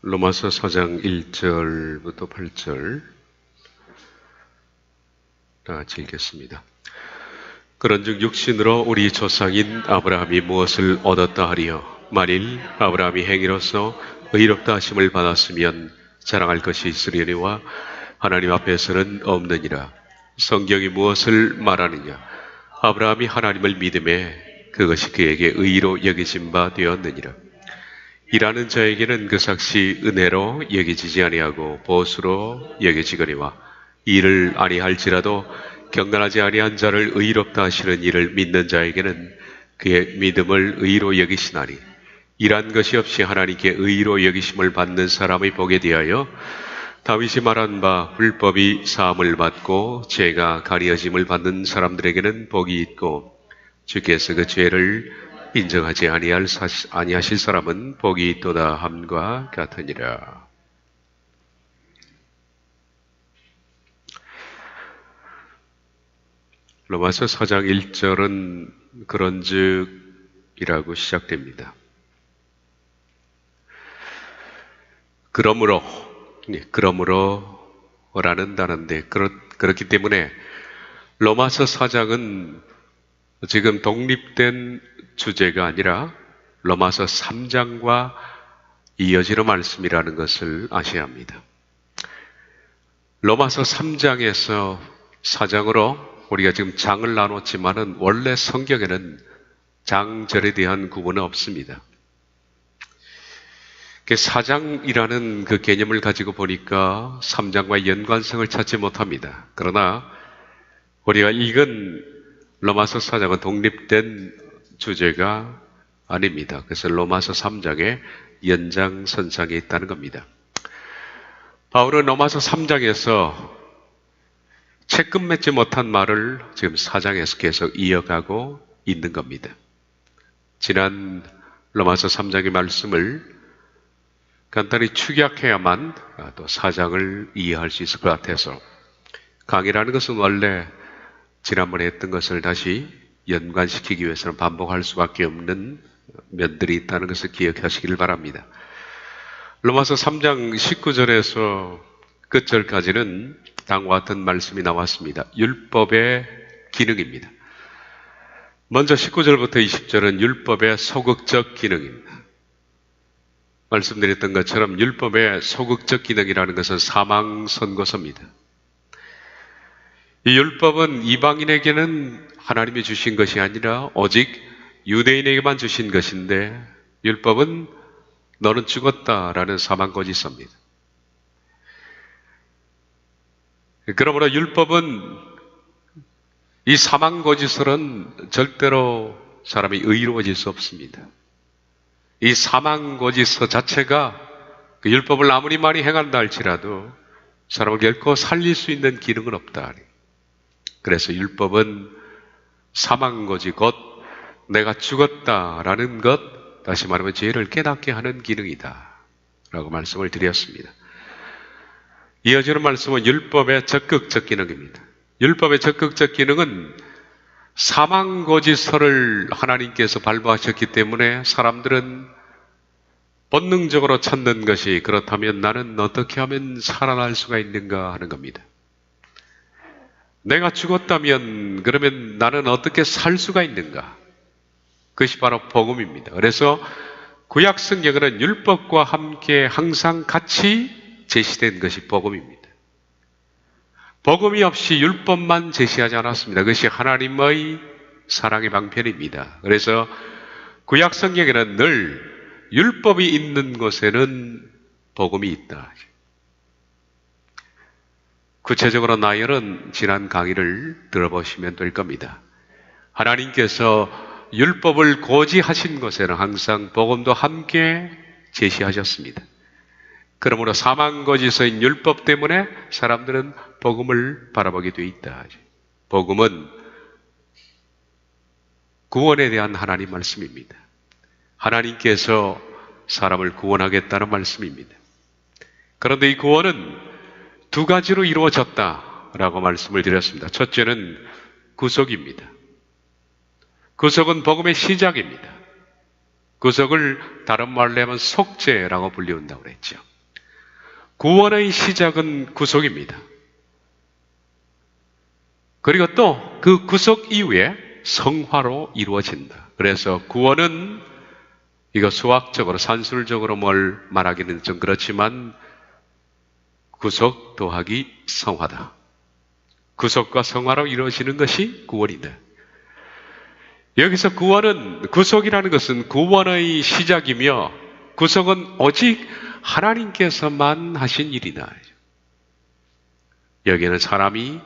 로마서 4장 1절부터 8절 다 같이 읽겠습니다. 그런즉 육신으로 우리 조상인 아브라함이 무엇을 얻었다 하리요? 만일 아브라함이 행위로서 의롭다 하심을 받았으면 자랑할 것이 있으려니와 하나님 앞에서는 없느니라. 성경이 무엇을 말하느냐? 아브라함이 하나님을 믿음에 그것이 그에게 의로 여겨진 바 되었느니라. 일하는 자에게는 그 삭시 은혜로 여겨지지 아니하고 보수로 여겨지거니와 일을 아니할지라도 경건하지 아니한 자를 의롭다 하시는 이를 믿는 자에게는 그의 믿음을 의로 여기시나니 일한 것이 없이 하나님께 의로 여기심을 받는 사람의 복에 대하여 다윗이 말한 바 불법이 사함을 받고 죄가 가려짐을 받는 사람들에게는 복이 있고 주께서 그 죄를 인정하지 아니하실 사람은 복이 있도다 함과 같으니라. 로마서 4장 1절은 그런즉이라고 시작됩니다. 그러므로라는 단어인데 그렇기 때문에 로마서 4장은 지금 독립된 주제가 아니라 로마서 3장과 이어지는 말씀이라는 것을 아셔야 합니다. 로마서 3장에서 4장으로 우리가 지금 장을 나눴지만은 원래 성경에는 장절에 대한 구분은 없습니다. 4장이라는 그 개념을 가지고 보니까 3장과 연관성을 찾지 못합니다. 그러나 우리가 읽은 로마서 4장은 독립된 주제가 아닙니다. 그래서 로마서 3장에 연장선상에 있다는 겁니다. 바울은 로마서 3장에서 채 끝맺지 못한 말을 지금 4장에서 계속 이어가고 있는 겁니다. 지난 로마서 3장의 말씀을 간단히 축약해야만 또 4장을 이해할 수 있을 것 같아서 강의라는 것은 원래 지난번에 했던 것을 다시 연관시키기 위해서는 반복할 수밖에 없는 면들이 있다는 것을 기억하시기를 바랍니다. 로마서 3장 19절에서 끝절까지는 다음과 같은 말씀이 나왔습니다. 율법의 기능입니다. 먼저 19절부터 20절은 율법의 소극적 기능입니다. 말씀드렸던 것처럼 율법의 소극적 기능이라는 것은 사망 선고서입니다. 이 율법은 이방인에게는 하나님이 주신 것이 아니라 오직 유대인에게만 주신 것인데 율법은 너는 죽었다라는 사망고지서입니다. 그러므로 율법은 이 사망고지서는 절대로 사람이 의로워질 수 없습니다. 이 사망고지서 자체가 그 율법을 아무리 많이 행한다 할지라도 사람을 결코 살릴 수 있는 기능은 없다. 그래서 율법은 사망고지 곧 내가 죽었다라는 것, 다시 말하면 죄를 깨닫게 하는 기능이다 라고 말씀을 드렸습니다. 이어지는 말씀은 율법의 적극적 기능입니다. 율법의 적극적 기능은 사망고지서를 하나님께서 발부하셨기 때문에 사람들은 본능적으로 찾는 것이 그렇다면 나는 어떻게 하면 살아날 수가 있는가 하는 겁니다. 내가 죽었다면 그러면 나는 어떻게 살 수가 있는가? 그것이 바로 복음입니다. 그래서 구약 성경에는 율법과 함께 항상 같이 제시된 것이 복음입니다. 복음이 없이 율법만 제시하지 않았습니다. 그것이 하나님의 사랑의 방편입니다. 그래서 구약 성경에는 늘 율법이 있는 곳에는 복음이 있다. 구체적으로 나열은 지난 강의를 들어보시면 될 겁니다. 하나님께서 율법을 고지하신 곳에는 항상 복음도 함께 제시하셨습니다. 그러므로 사망고지서인 율법 때문에 사람들은 복음을 바라보게 되어 있다. 복음은 구원에 대한 하나님 말씀입니다. 하나님께서 사람을 구원하겠다는 말씀입니다. 그런데 이 구원은 두 가지로 이루어졌다라고 말씀을 드렸습니다. 첫째는 구속입니다. 구속은 복음의 시작입니다. 구속을 다른 말로 하면 속죄라고 불리운다고 그랬죠. 구원의 시작은 구속입니다. 그리고 또 그 구속 이후에 성화로 이루어진다. 그래서 구원은 이거 수학적으로 산술적으로 뭘 말하기는 좀 그렇지만 구속 더하기 성화다. 구속과 성화로 이루어지는 것이 구원이다. 여기서 구속이라는 것은 구원의 시작이며 구속은 오직 하나님께서만 하신 일이다. 여기에는 사람이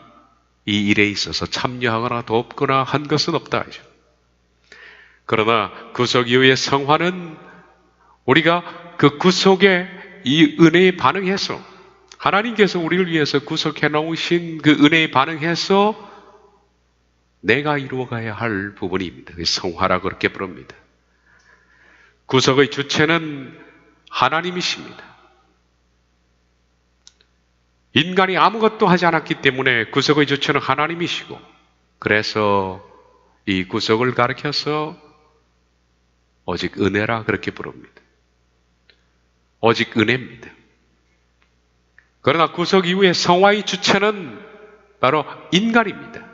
이 일에 있어서 참여하거나 돕거나 한 것은 없다. 그러나 구속 이후의 성화는 우리가 그 구속의 이 은혜에 반응해서 하나님께서 우리를 위해서 구속해 놓으신 그 은혜에 반응해서 내가 이루어가야 할 부분입니다. 성화라고 그렇게 부릅니다. 구속의 주체는 하나님이십니다. 인간이 아무것도 하지 않았기 때문에 구속의 주체는 하나님이시고, 그래서 이 구속을 가리켜서 오직 은혜라 그렇게 부릅니다. 오직 은혜입니다. 그러나 구속 이후에 성화의 주체는 바로 인간입니다.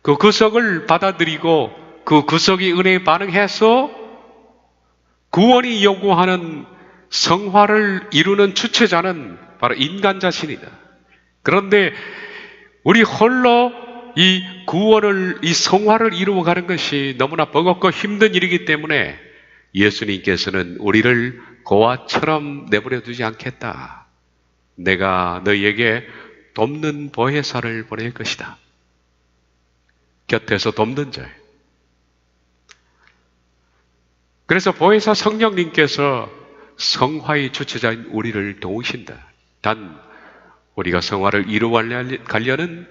그 구속을 받아들이고 그 구속의 은혜에 반응해서 구원이 요구하는 성화를 이루는 주체자는 바로 인간 자신이다. 그런데 우리 홀로 이 구원을, 이 성화를 이루어가는 것이 너무나 버겁고 힘든 일이기 때문에 예수님께서는 우리를 고아처럼 내버려 두지 않겠다. 내가 너희에게 돕는 보혜사를 보낼 것이다. 곁에서 돕는 자예요. 그래서 보혜사 성령님께서 성화의 주체자인 우리를 도우신다. 단 우리가 성화를 이루어가려는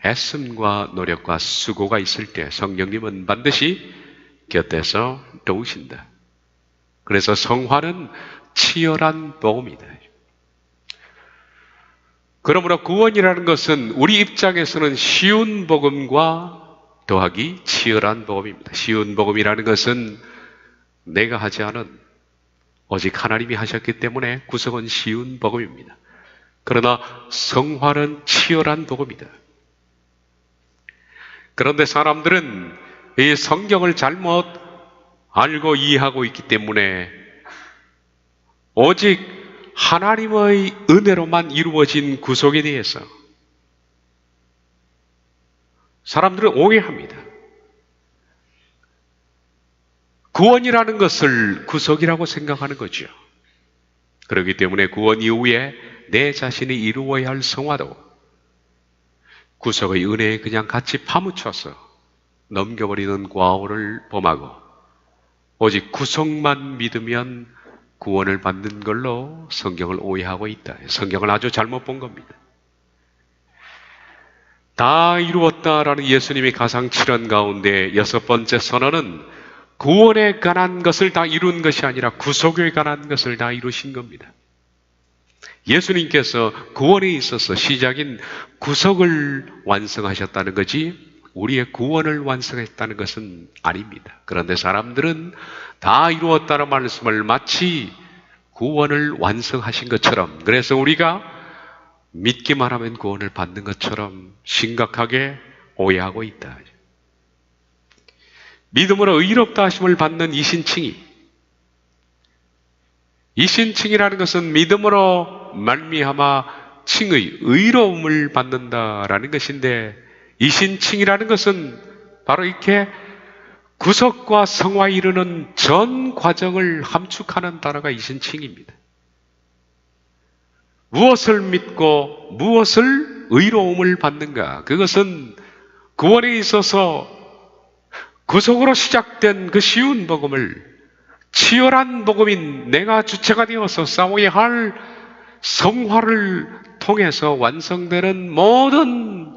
애씀과 노력과 수고가 있을 때 성령님은 반드시 곁에서 도우신다. 그래서 성화는 치열한 복음이다. 그러므로 구원이라는 것은 우리 입장에서는 쉬운 복음과 더하기 치열한 복음입니다. 쉬운 복음이라는 것은 내가 하지 않은 오직 하나님이 하셨기 때문에 구속은 쉬운 복음입니다. 그러나 성화는 치열한 복음이다. 그런데 사람들은 이 성경을 잘못 알고 이해하고 있기 때문에 오직 하나님의 은혜로만 이루어진 구속에 대해서 사람들은 오해합니다. 구원이라는 것을 구속이라고 생각하는 거죠. 그렇기 때문에 구원 이후에 내 자신이 이루어야 할 성화도 구속의 은혜에 그냥 같이 파묻혀서 넘겨버리는 과오를 범하고 오직 구속만 믿으면 구원을 받는 걸로 성경을 오해하고 있다. 성경을 아주 잘못 본 겁니다. 다 이루었다라는 예수님의 가상칠언 가운데 6번째 선언은 구원에 관한 것을 다 이룬 것이 아니라 구속에 관한 것을 다 이루신 겁니다. 예수님께서 구원에 있어서 시작인 구속을 완성하셨다는 거지 우리의 구원을 완성했다는 것은 아닙니다. 그런데 사람들은 다 이루었다는 말씀을 마치 구원을 완성하신 것처럼, 그래서 우리가 믿기만 하면 구원을 받는 것처럼 심각하게 오해하고 있다. 믿음으로 의롭다 하심을 받는 이신칭이라는 것은 믿음으로 말미암아 칭의, 의로움을 받는다라는 것인데, 이신칭이라는 것은 바로 이렇게 구속과 성화에 이르는 전 과정을 함축하는 단어가 이신칭입니다. 무엇을 믿고 무엇을 의로움을 받는가? 그것은 구원에 있어서 구속으로 시작된 그 쉬운 복음을 치열한 복음인 내가 주체가 되어서 싸워야 할 성화를 통해서 완성되는 모든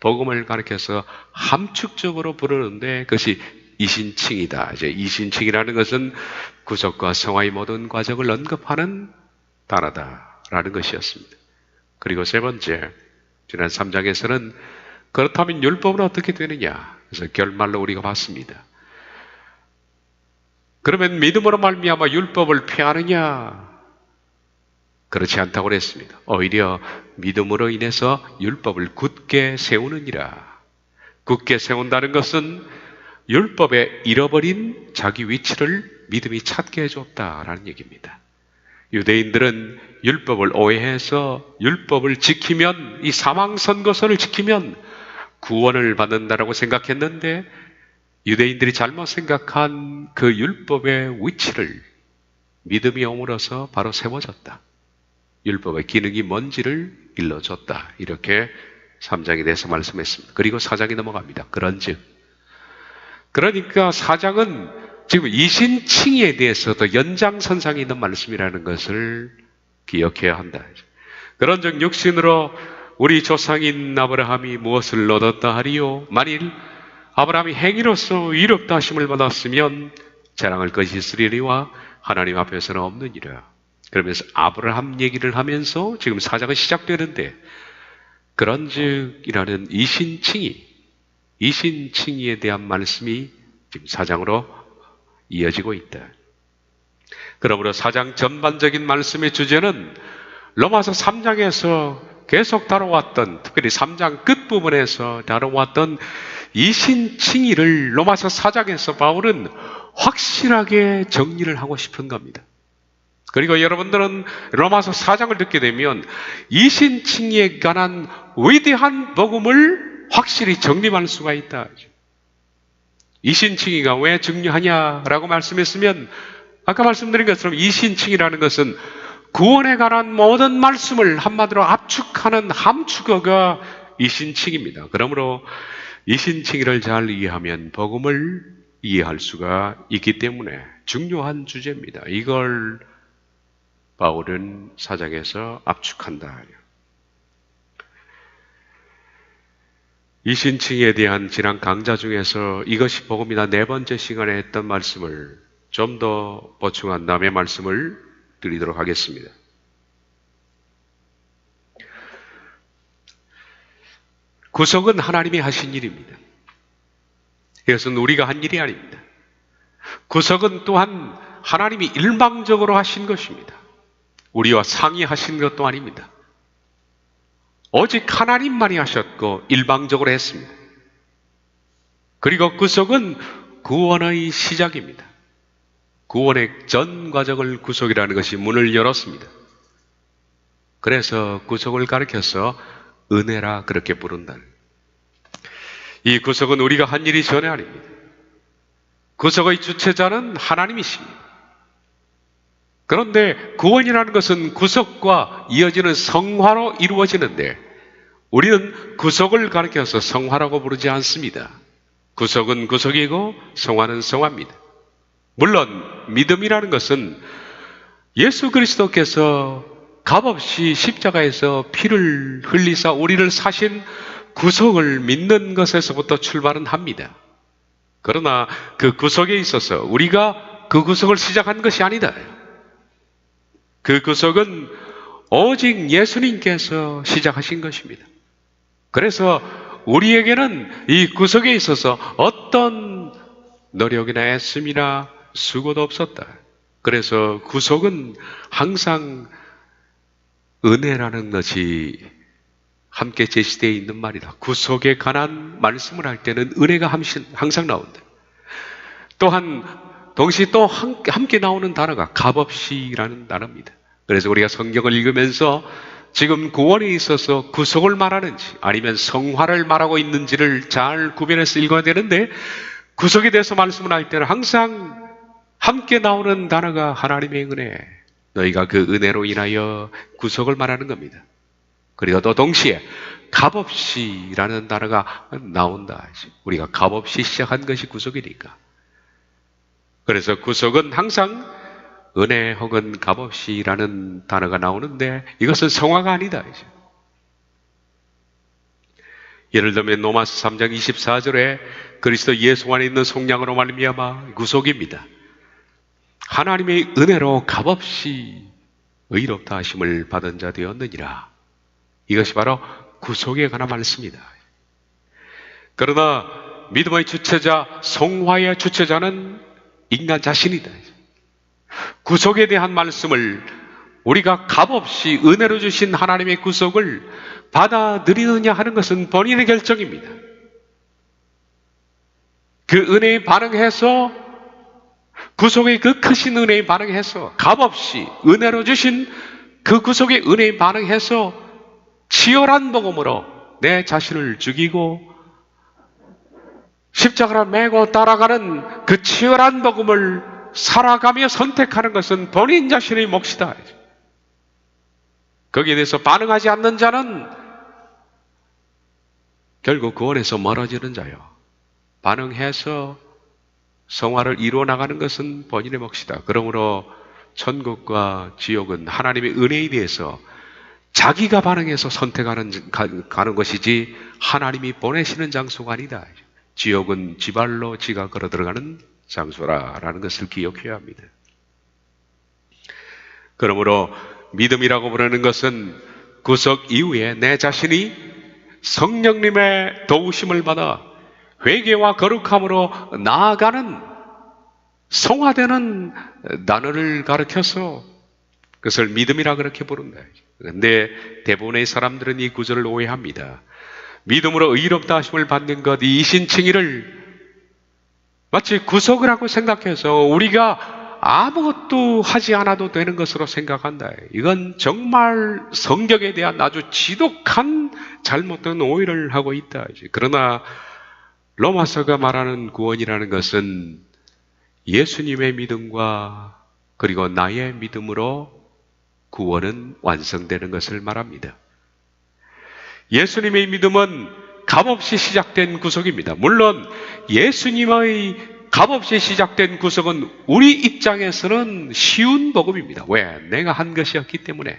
복음을 가리켜서 함축적으로 부르는데 그것이 이신칭이다. 이제 이신칭이라는 것은 구속과 성화의 모든 과정을 언급하는 단어다라는 것이었습니다. 그리고 세 번째, 지난 3장에서는 그렇다면 율법은 어떻게 되느냐? 그래서 결말로 우리가 봤습니다. 그러면 믿음으로 말미암아 율법을 폐하느냐? 그렇지 않다고 그랬습니다. 오히려 믿음으로 인해서 율법을 굳게 세우느니라. 굳게 세운다는 것은 율법에 잃어버린 자기 위치를 믿음이 찾게 해줬다라는 얘기입니다. 유대인들은 율법을 오해해서 율법을 지키면, 이 사망 선고서를 지키면 구원을 받는다라고 생각했는데, 유대인들이 잘못 생각한 그 율법의 위치를 믿음이 오므로서 바로 세워졌다. 율법의 기능이 뭔지를 일러줬다. 이렇게 3장에 대해서 말씀했습니다. 그리고 4장이 넘어갑니다. 그런즉, 그러니까 4장은 지금 이신칭의에 대해서도 연장선상에 있는 말씀이라는 것을 기억해야 한다. 그런즉 육신으로 우리 조상인 아브라함이 무엇을 얻었다 하리요? 만일 아브라함이 행위로서 의롭다 하심을 받았으면 자랑할 것이 있으리와 하나님 앞에서는 없느니라. 그러면서 아브라함 얘기를 하면서 지금 4장은 시작되는데, 그런즉이라는 이신칭의에 대한 말씀이 지금 4장으로 이어지고 있다. 그러므로 4장 전반적인 말씀의 주제는 로마서 3장에서 계속 다뤄왔던, 특별히 3장 끝부분에서 다뤄왔던 이신칭의를 로마서 4장에서 바울은 확실하게 정리를 하고 싶은 겁니다. 그리고 여러분들은 로마서 4장을 듣게 되면 이신칭의에 관한 위대한 복음을 확실히 정립할 수가 있다. 이신칭의가 왜 중요하냐라고 말씀했으면, 아까 말씀드린 것처럼 이신칭의라는 것은 구원에 관한 모든 말씀을 한마디로 압축하는 함축어가 이신칭의입니다. 그러므로 이신칭의를 잘 이해하면 복음을 이해할 수가 있기 때문에 중요한 주제입니다. 이걸 바울은 4장에서 압축한다. 이신칭의에 대한 지난 강좌 중에서 이것이 복음이다 4번째 시간에 했던 말씀을 좀 더 보충한 다음에 말씀을 드리도록 하겠습니다. 구속은 하나님이 하신 일입니다. 이것은 우리가 한 일이 아닙니다. 구속은 또한 하나님이 일방적으로 하신 것입니다. 우리와 상의하신 것도 아닙니다. 오직 하나님만이 하셨고 일방적으로 했습니다. 그리고 구속은 구원의 시작입니다. 구원의 전 과정을 구속이라는 것이 문을 열었습니다. 그래서 구속을 가리켜서 은혜라 그렇게 부른다. 이 구속은 우리가 한 일이 전혀 아닙니다. 구속의 주체자는 하나님이십니다. 그런데 구원이라는 것은 구속과 이어지는 성화로 이루어지는데, 우리는 구속을 가리켜서 성화라고 부르지 않습니다. 구속은 구속이고 성화는 성화입니다. 물론 믿음이라는 것은 예수 그리스도께서 값없이 십자가에서 피를 흘리사 우리를 사신 구속을 믿는 것에서부터 출발은 합니다. 그러나 그 구속에 있어서 우리가 그 구속을 시작한 것이 아니다. 그 구속은 오직 예수님께서 시작하신 것입니다. 그래서 우리에게는 이 구속에 있어서 어떤 노력이나 애씀이나 수고도 없었다. 그래서 구속은 항상 은혜라는 것이 함께 제시되어 있는 말이다. 구속에 관한 말씀을 할 때는 은혜가 항상 나온다. 또한 동시에 또 함께 나오는 단어가 값없이라는 단어입니다. 그래서 우리가 성경을 읽으면서 지금 구원에 있어서 구속을 말하는지 아니면 성화를 말하고 있는지를 잘 구별해서 읽어야 되는데, 구속에 대해서 말씀을 할 때는 항상 함께 나오는 단어가 하나님의 은혜, 너희가 그 은혜로 인하여 구속을 말하는 겁니다. 그리고 또 동시에 값없이라는 단어가 나온다. 우리가 값없이 시작한 것이 구속이니까. 그래서 구속은 항상 은혜 혹은 값없이라는 단어가 나오는데, 이것은 성화가 아니다. 예를 들면 로마서 3장 24절에 그리스도 예수 안에 있는 속량으로 말미암아 구속입니다. 하나님의 은혜로 값없이 의롭다 하심을 받은 자 되었느니라. 이것이 바로 구속에 관한 말씀이다. 그러나 믿음의 주체자, 성화의 주체자는 인간 자신이다. 구속에 대한 말씀을 우리가 값없이 은혜로 주신 하나님의 구속을 받아들이느냐 하는 것은 본인의 결정입니다. 그 은혜에 반응해서, 구속의 그 크신 은혜에 반응해서, 값없이 은혜로 주신 그 구속의 은혜에 반응해서 치열한 복음으로 내 자신을 죽이고 십자가를 메고 따라가는 그 치열한 복음을 살아가며 선택하는 것은 본인 자신의 몫이다. 거기에 대해서 반응하지 않는 자는 결국 구원에서 멀어지는 자요. 반응해서 성화를 이루어 나가는 것은 본인의 몫이다. 그러므로 천국과 지옥은 하나님의 은혜에 대해서 자기가 반응해서 선택하는 가는 것이지 하나님이 보내시는 장소가 아니다. 지옥은 지발로 지가 걸어 들어가는 장소라는 것을 기억해야 합니다. 그러므로 믿음이라고 부르는 것은 구속 이후에 내 자신이 성령님의 도우심을 받아 회개와 거룩함으로 나아가는 성화되는 단어를 가르쳐서 그것을 믿음이라 그렇게 부른다. 그런데 대부분의 사람들은 이 구절을 오해합니다. 믿음으로 의롭다 하심을 받는 것, 이 이신칭의를 마치 구속을 하고 생각해서 우리가 아무것도 하지 않아도 되는 것으로 생각한다. 이건 정말 성경에 대한 아주 지독한 잘못된 오해를 하고 있다. 그러나 로마서가 말하는 구원이라는 것은 예수님의 믿음과 그리고 나의 믿음으로 구원은 완성되는 것을 말합니다. 예수님의 믿음은 값없이 시작된 구속입니다. 물론 예수님의 값없이 시작된 구속은 우리 입장에서는 쉬운 복음입니다. 왜? 내가 한 것이었기 때문에.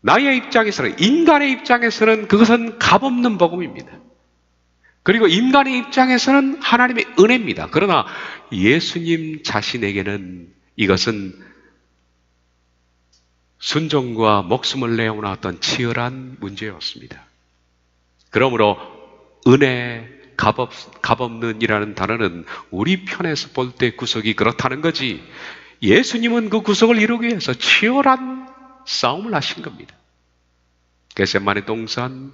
나의 입장에서는, 인간의 입장에서는 그것은 값없는 복음입니다. 그리고 인간의 입장에서는 하나님의 은혜입니다. 그러나 예수님 자신에게는 이것은 순종과 목숨을 내어놓았던 치열한 문제였습니다. 그러므로 은혜, 값없는이라는 단어는 우리 편에서 볼 때 구속이 그렇다는 거지, 예수님은 그 구속을 이루기 위해서 치열한 싸움을 하신 겁니다. 겟세마네 동산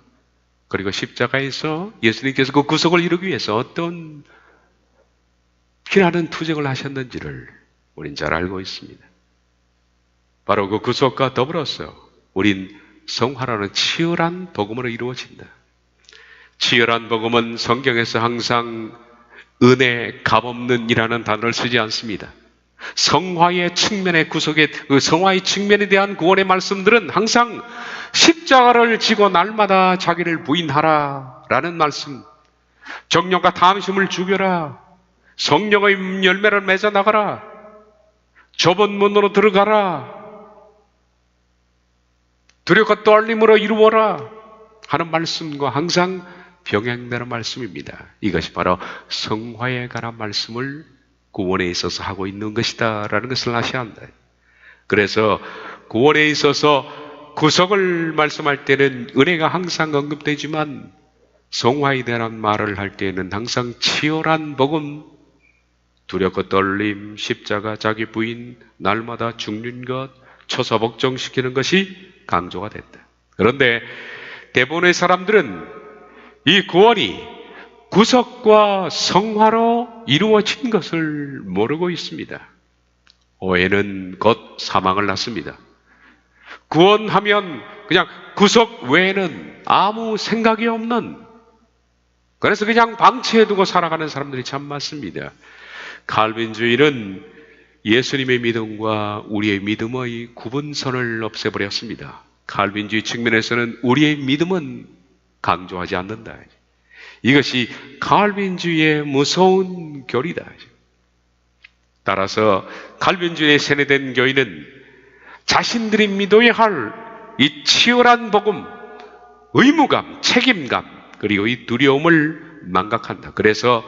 그리고 십자가에서 예수님께서 그 구속을 이루기 위해서 어떤 피나는 투쟁을 하셨는지를 우린 잘 알고 있습니다. 바로 그 구속과 더불어서 우린 성화라는 치열한 복음으로 이루어진다. 치열한 복음은 성경에서 항상 은혜, 값없는이라는 단어를 쓰지 않습니다. 성화의 측면의 구속의, 그 성화의 측면에 대한 구원의 말씀들은 항상 십자가를 지고 날마다 자기를 부인하라 라는 말씀, 정욕과 탐심을 죽여라, 성령의 열매를 맺어 나가라, 좁은 문으로 들어가라, 두려움과 떨림으로 이루어라 하는 말씀과 항상 병행되는 말씀입니다. 이것이 바로 성화에 관한 말씀을 구원에 있어서 하고 있는 것이다 라는 것을 아셔야 한다. 그래서 구원에 있어서 구속을 말씀할 때는 은혜가 항상 언급되지만 성화에 대한 말을 할 때는 항상 치열한 복음, 두렵고 떨림, 십자가, 자기 부인, 날마다 죽는 것, 초사복종시키는 것이 강조가 됐다. 그런데 대부분의 사람들은 이 구원이 구속과 성화로 이루어진 것을 모르고 있습니다. 오해는 곧 사망을 낳습니다. 구원하면 그냥 구속 외에는 아무 생각이 없는, 그래서 그냥 방치해두고 살아가는 사람들이 참 많습니다. 칼빈주의는 예수님의 믿음과 우리의 믿음의 구분선을 없애버렸습니다. 칼빈주의 측면에서는 우리의 믿음은 강조하지 않는다. 이것이 칼빈주의의 무서운 교리다. 따라서 칼빈주의에 세뇌된 교인은 자신들이 믿어야 할 이 치열한 복음, 의무감, 책임감, 그리고 이 두려움을 망각한다. 그래서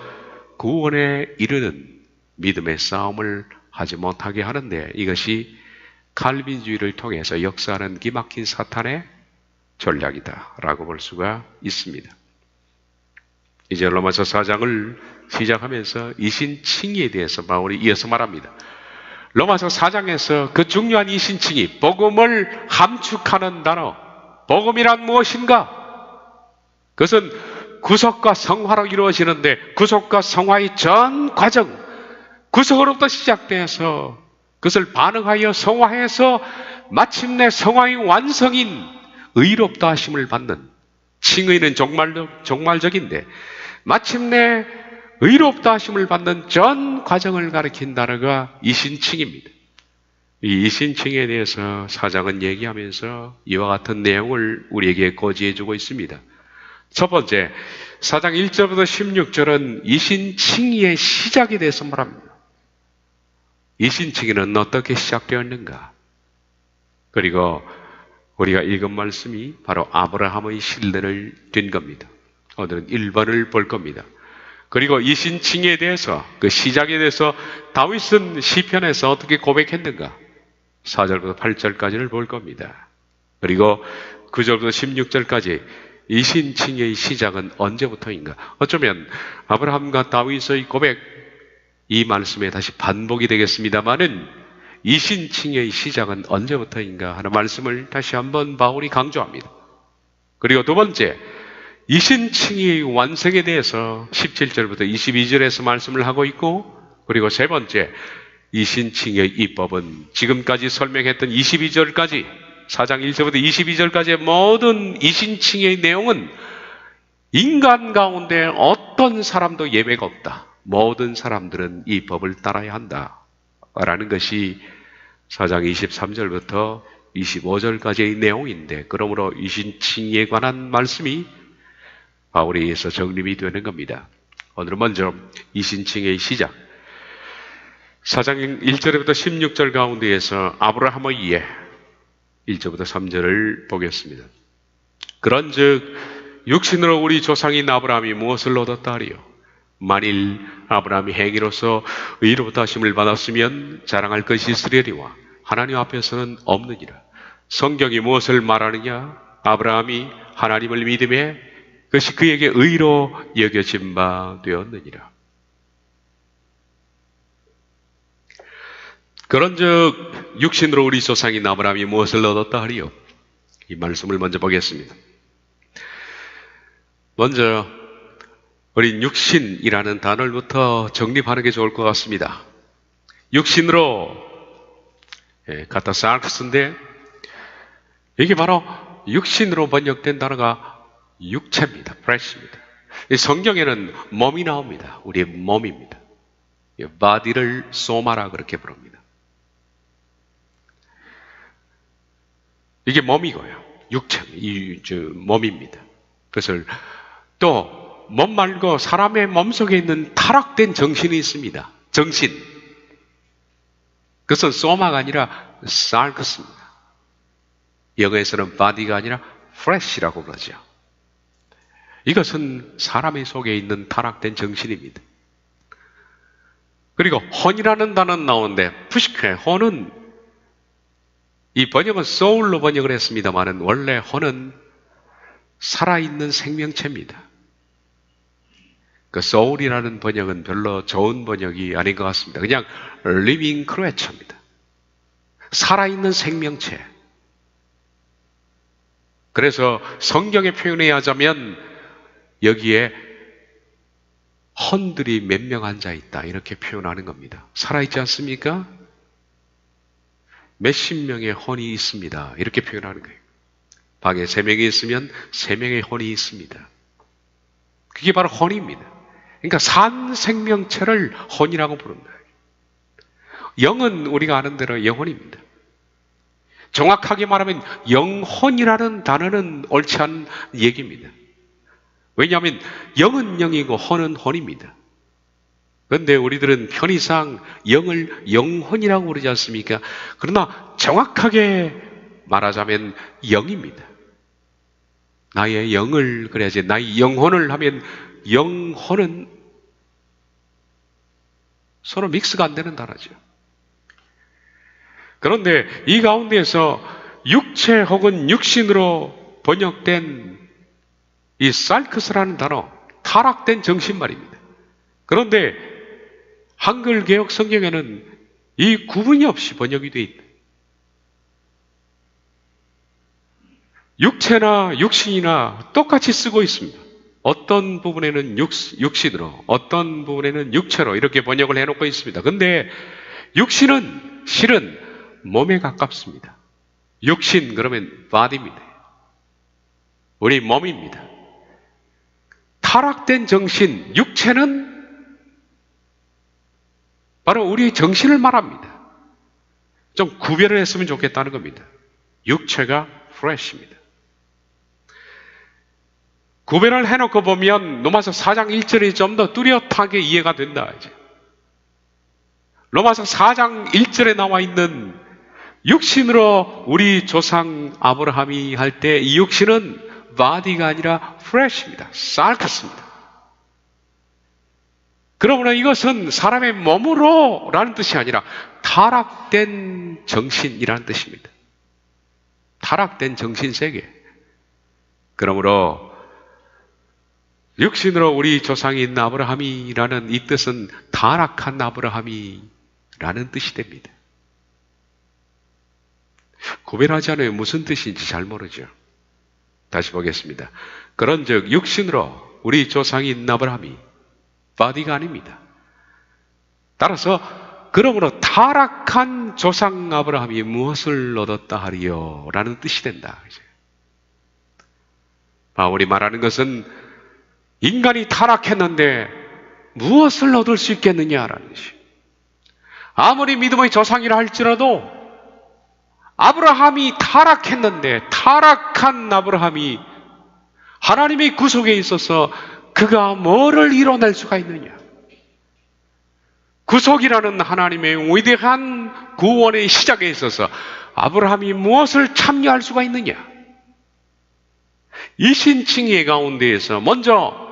구원에 이르는 믿음의 싸움을 하지 못하게 하는데, 이것이 칼빈주의를 통해서 역사하는 기막힌 사탄의 전략이다 라고 볼 수가 있습니다. 이제 로마서 4장을 시작하면서 이신칭의에 대해서 바울이 이어서 말합니다. 로마서 4장에서 그 중요한 이신칭이 복음을 함축하는 단어, 복음이란 무엇인가? 그것은 구속과 성화로 이루어지는데 구속과 성화의 전 과정, 구속으로부터 시작돼서 그것을 반응하여 성화해서 마침내 성화의 완성인 의롭다 하심을 받는, 칭의는 종말적인데 마침내 의롭다 하심을 받는 전 과정을 가리킨 단어가 이신칭입니다. 이 이신칭에 대해서 사장은 얘기하면서 이와 같은 내용을 우리에게 고지해주고 있습니다. 첫 번째, 4장 1절부터 16절은 이신칭의의 시작에 대해서 말합니다. 이신칭의는 어떻게 시작되었는가? 그리고 우리가 읽은 말씀이 바로 아브라함의 신뢰를 된 겁니다. 오늘은 1번을 볼 겁니다. 그리고 이신칭의에 대해서, 그 시작에 대해서 다윗은 시편에서 어떻게 고백했는가? 4절부터 8절까지를 볼 겁니다. 그리고 9절부터 16절까지 이신칭의의 시작은 언제부터인가? 어쩌면 아브라함과 다윗의 고백, 이 말씀에 다시 반복이 되겠습니다마는 이신칭의의 시작은 언제부터인가 하는 말씀을 다시 한번 바울이 강조합니다. 그리고 두 번째, 이신칭의의 완성에 대해서 17절부터 22절에서 말씀을 하고 있고, 그리고 세 번째, 이신칭의의 입법은 지금까지 설명했던 22절까지, 4장 1절부터 22절까지의 모든 이신칭의의 내용은 인간 가운데 어떤 사람도 예외가 없다. 모든 사람들은 이 법을 따라야 한다. 라는 것이 4장 23절부터 25절까지의 내용인데, 그러므로 이신칭의에 관한 말씀이 바울에 의해서 정립이 되는 겁니다. 오늘은 먼저 이신칭의의 시작, 4장 1절부터 16절 가운데에서 아브라함의 예, 1절부터 3절을 보겠습니다. 그런즉 육신으로 우리 조상인 아브라함이 무엇을 얻었다 하리요? 만일 아브라함이 행위로서 의로부터 하심을 받았으면 자랑할 것이 있으려니와 하나님 앞에서는 없느니라. 성경이 무엇을 말하느냐? 아브라함이 하나님을 믿음에 그것이 그에게 의로 여겨진 바 되었느니라. 그런즉 육신으로 우리 조상인 아브라함이 무엇을 얻었다 하리요? 이 말씀을 먼저 보겠습니다. 먼저 우린 육신이라는 단어부터 정립하는 게 좋을 것 같습니다. 육신으로 카타사르크스인데, 이게 바로 육신으로 번역된 단어가 육체입니다. flesh입니다. 성경에는 몸이 나옵니다. 우리의 몸입니다. 바디를 소마라 그렇게 부릅니다. 이게 몸이고요. 육체, 몸입니다. 그래서 또 몸 말고 사람의 몸속에 있는 타락된 정신이 있습니다. 정신. 그것은 소마가 아니라 sarcas입니다. 영어에서는 body가 아니라 flesh라고 그러죠. 이것은 사람의 속에 있는 타락된 정신입니다. 그리고 혼이라는 단어는 나오는데, 푸시케, 혼은 이 번역은 soul로 번역을 했습니다만은 원래 혼은 살아있는 생명체입니다. 그 soul이라는 번역은 별로 좋은 번역이 아닌 것 같습니다. 그냥 living creature입니다. 살아있는 생명체. 그래서 성경에 표현해 하자면 여기에 혼들이 몇 명 앉아 있다 이렇게 표현하는 겁니다. 살아있지 않습니까? 몇십 명의 혼이 있습니다. 이렇게 표현하는 거예요. 방에 3명이 있으면 3명의 혼이 있습니다. 그게 바로 혼입니다. 그러니까 산 생명체를 혼이라고 부른다. 영은 우리가 아는 대로 영혼입니다. 정확하게 말하면 영혼이라는 단어는 옳지 않은 얘기입니다. 왜냐하면 영은 영이고 혼은 혼입니다. 그런데 우리들은 편의상 영을 영혼이라고 부르지 않습니까? 그러나 정확하게 말하자면 영입니다. 나의 영을 그래야지, 나의 영혼을 하면 영혼은 서로 믹스가 안 되는 단어죠. 그런데 이 가운데에서 육체 혹은 육신으로 번역된 이 살크스라는 단어, 타락된 정신 말입니다. 그런데 한글 개혁 성경에는 이 구분이 없이 번역이 되어 있다. 육체나 육신이나 똑같이 쓰고 있습니다. 어떤 부분에는 육신으로, 어떤 부분에는 육체로 이렇게 번역을 해놓고 있습니다. 근데 육신은 실은 몸에 가깝습니다. 육신 그러면 body입니다. 우리 몸입니다. 타락된 정신, 육체는 바로 우리 정신을 말합니다. 좀 구별을 했으면 좋겠다는 겁니다. 육체가 flesh입니다. 구별을 해놓고 보면 로마서 4장 1절이 좀 더 뚜렷하게 이해가 된다. 이제. 로마서 4장 1절에 나와 있는 육신으로 우리 조상 아브라함이 할 때 이 육신은 body가 아니라 flesh입니다. 쌀 같습니다. 그러므로 이것은 사람의 몸으로 라는 뜻이 아니라 타락된 정신이라는 뜻입니다. 타락된 정신세계. 그러므로 육신으로 우리 조상인 아브라함이라는 이 뜻은 타락한 아브라함이라는 뜻이 됩니다. 구별하지 않으면 무슨 뜻인지 잘 모르죠. 다시 보겠습니다. 그런즉 육신으로 우리 조상인 아브라함이 바디가 아닙니다. 따라서 그러므로 타락한 조상 아브라함이 무엇을 얻었다 하리요? 라는 뜻이 된다. 바울이 말하는 것은 인간이 타락했는데 무엇을 얻을 수 있겠느냐라는 것이. 아무리 믿음의 조상이라 할지라도 아브라함이 타락했는데 타락한 아브라함이 하나님의 구속에 있어서 그가 뭐를 이뤄낼 수가 있느냐? 구속이라는 하나님의 위대한 구원의 시작에 있어서 아브라함이 무엇을 참여할 수가 있느냐? 이신칭의 가운데에서 먼저